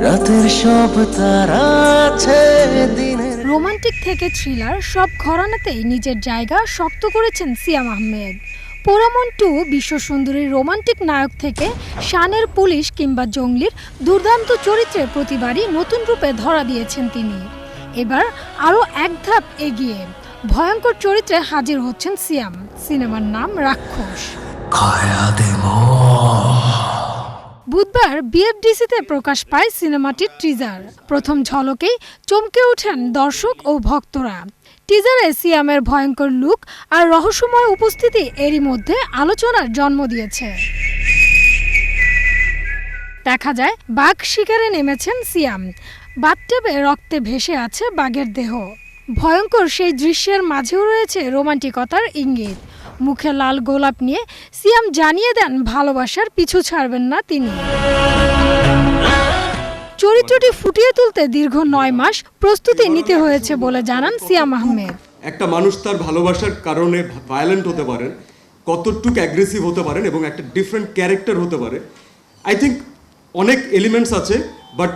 রাতের সব তারা আছে দিনের। রোমান্টিক থেকে থ্রিলার সব ঘরানাতেই নিজের জায়গা শক্ত করেছেন সিয়াম আহমেদ। পোড়ামন 2 বিশ্বসুন্দরীর রোমান্টিক নায়ক থেকে শানের পুলিশ কিংবা জঙ্গলির দুর্দান্ত চরিত্রে প্রতিবারই নতুন রূপে ধরা দিয়েছেন তিনি। এবার আরও এক ধাপ এগিয়ে ভয়ঙ্কর চরিত্রে হাজির হচ্ছেন সিয়াম। সিনেমার নাম রাক্ষস। বুধবার বিএফডিসিতে প্রকাশ পায় সিনেমাটির টিজার। প্রথম ঝলকেই চমকে ওঠেন দর্শক ও ভক্তরা। টিজারে সিয়ামের ভয়ঙ্কর লুক আর রহস্যময় উপস্থিতি এরই মধ্যে আলোচনার জন্ম দিয়েছে। দেখা যায় বাঘ শিকারে নেমেছেন সিয়াম। বাথটবে রক্তে ভেসে আছে বাঘের দেহ। ভয়ঙ্কর সেই দৃশ্যের মাঝেও রয়েছে রোমান্টিকতার ইঙ্গিত। মুখে লাল গোলাপ নিয়ে সিয়াম জানিয়ে দেন ভালোবাসার পিছু ছাড়বেন না তিনি। চরিত্রটি ফুটিয়ে তুলতে দীর্ঘ 9 মাস প্রস্তুতি নিতে হয়েছে বলে জানান সিয়াম আহমেদ। একটা মানুষ তার ভালোবাসার কারণে ভায়োলেন্ট হতে পারেন, কতটুকু অ্যাগ্রেসিভ হতে পারেন এবং একটা ডিফারেন্ট ক্যারেক্টার হতে পারে। আই থিঙ্ক অনেক এলিমেন্টস আছে, but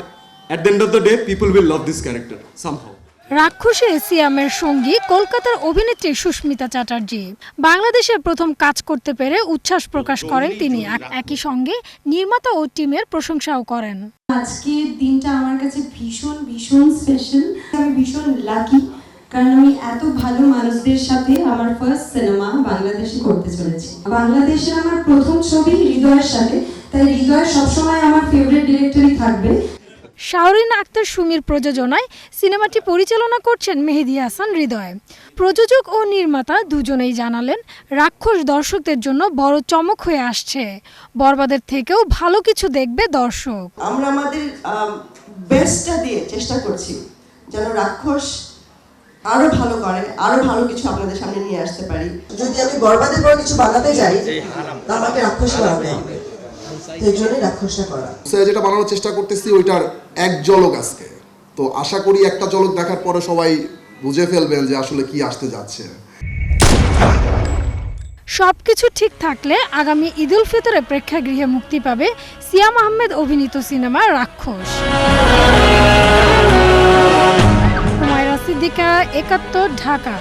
at the end of the day people will love this character somehow. রাক্ষসে সিয়ামের সঙ্গী কলকাতার অভিনেত্রী সুস্মিতা চ্যাটার্জি। বাংলাদেশে প্রথম কাজ করতে পেরে উচ্ছ্বাস প্রকাশ করেন তিনি। একই সঙ্গে নির্মাতা ও টিমের প্রশংসাও করেন। আজকের দিনটা আমার কাছে ভীষণ ভীষণ স্পেশাল। আমি ভীষণ লাকি, কারণ আমি এত ভালো মানুষদের সাথে আমার ফার্স্ট সিনেমা বাংলাদেশে করতে চলেছি। বাংলাদেশের আমার প্রথম ছবি হৃদয়ের সাথে, তাই হৃদয় সবসময় আমার ফেভারিট ডিরেক্টরই থাকবে। শাওরিন আক্তার সুমির প্রযোজনায় সিনেমাটি পরিচালনা করছেন মেহেদী হাসান হৃদয়। প্রযোজক ও নির্মাতা দুজনেই জানালেন রাক্ষস দর্শকদের জন্য বড় চমক হয়ে আসছে। বরবাদের থেকেও ভালো কিছু দেখবে দর্শক। আমরা আমাদের বেস্টটা দিয়ে চেষ্টা করছি যেন রাক্ষস আরো ভালো করে, আরো ভালো কিছু আপনাদের সামনে নিয়ে আসতে পারি। যদি আমি বরবাদের পর কিছু বানাতে যাই, আমাকে রাক্ষস বানাতে হবে। যেটা বানানোর চেষ্টা করতেছি ওইটার এক ঝলক আজকে, তো আশা করি একটা ঝলক দেখার পরে সবাই বুঝে ফেলবেন যে আসলে কি আসতে যাচ্ছে। সবকিছু ঠিক থাকলে আগামী ঈদ উল ফিতরে প্রেক্ষাগৃহে মুক্তি পাবে সিয়াম আহমেদ অভিনীত সিনেমা রাক্ষস। হুমায়রা সিদ্দিকা, ৭১, ঢাকা।